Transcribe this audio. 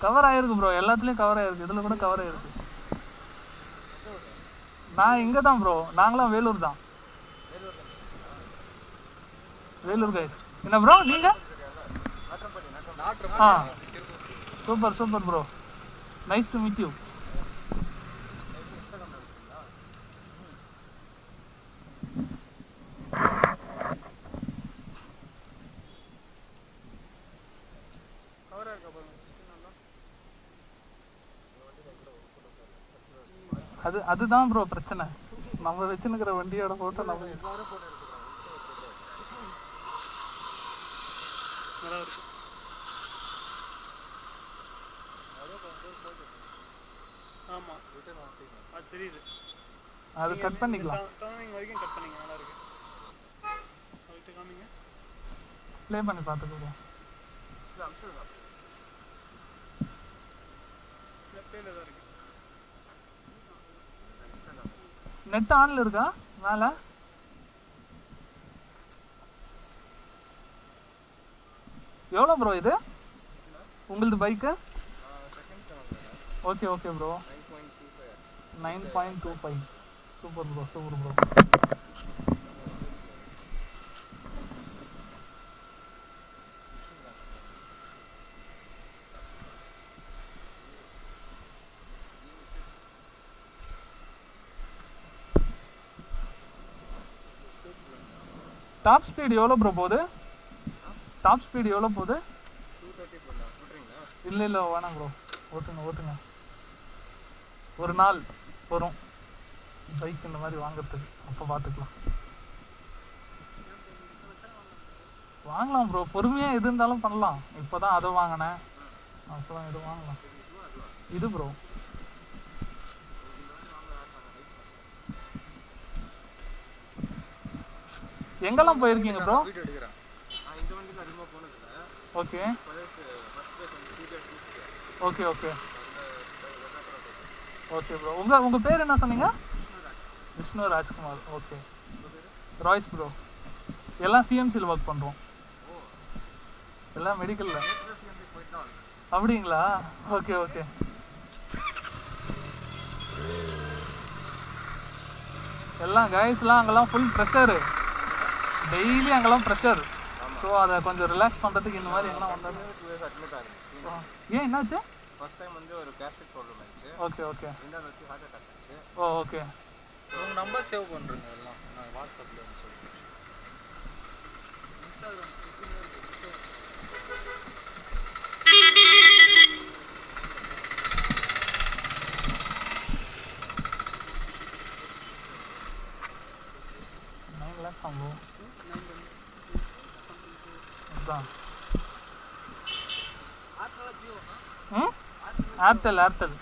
Cover ஆயிருக்கு bro, எல்லாத்துலேயும் cover ஆயிருக்கு, இதில் கூட கவர் ஆயிருக்கு. நான் இங்கே தான் ப்ரோ, நாங்களாம் வேலூர் தான். வேலூர் கைஸ். என்ன ப்ரோ நீங்கள்? ஆ super super bro, nice to meet you. அதுதான் ப்ரோ பிரச்சனை, நம்ம வச்சுன்னுக்கிற வண்டியோட போட்டோ நம்ம அது கட் பண்ணிக்கலாம். ப்ளே பண்ணி பார்த்துக்குவோம். நெட் ஆன்ல இருக்கா மேலே? எவ்வளோ ப்ரோ இது உங்களது bike? Okay okay bro, 9.25. Super bro super bro. Top speed எவ்வளோ ப்ரோ போகுது? டாப் ஸ்பீடு எவ்வளோ போகுது? இல்லை இல்லை வேணாம் ப்ரோ, ஓட்டுங்க ஓட்டுங்க. ஒரு நாள் வரும் பைக் இந்த மாதிரி வாங்கிறதுக்கு, அப்போ பார்த்துக்கலாம். வாங்கலாம் ப்ரோ, பொறுமையாக எது இருந்தாலும் பண்ணலாம். இப்போ தான் அதை வாங்கினேன், அப்போ தான் இது வாங்கலாம். இது ப்ரோ எங்கெல்லாம் போயிருக்கீங்க bro? Okay okay okay okay bro. உங்கள் பேர் என்ன சொன்னீங்க? Vishnu Rajkumar. Okay. Royce bro. எல்லாம் சிஎம்சியில் ஒர்க் பண்ணுறோம், எல்லாம் மெடிக்கலில். அப்படிங்களா? Okay okay. எல்லாம் கைஸ்லாம் அங்கெல்லாம் ஃபுல் ப்ரெஷரு, டெய்லி அங்கெல்லாம் ப்ரெஷர். ஸோ அதை கொஞ்சம் ரிலாக்ஸ் பண்ணுறதுக்கு இந்த மாதிரி எங்கெல்லாம் வந்தாலும். ஏன் என்னாச்சு? ஃபர்ஸ்ட் டைம் வந்து ஒரு கேஸ்ட்ரிக் ப்ராப்ளம் ஆயிடுச்சு. Okay okay. ரெண்டாவது வந்து ஹார்ட் அட்டாக் ஆயிடுச்சு. ஓ ஓகே. உங்கள் நம்பர் சேவ் பண்ணுறேங்க எல்லாம், நான் வாட்ஸ்அப்பில் சொல்லிட்டு. Instagram Airtel.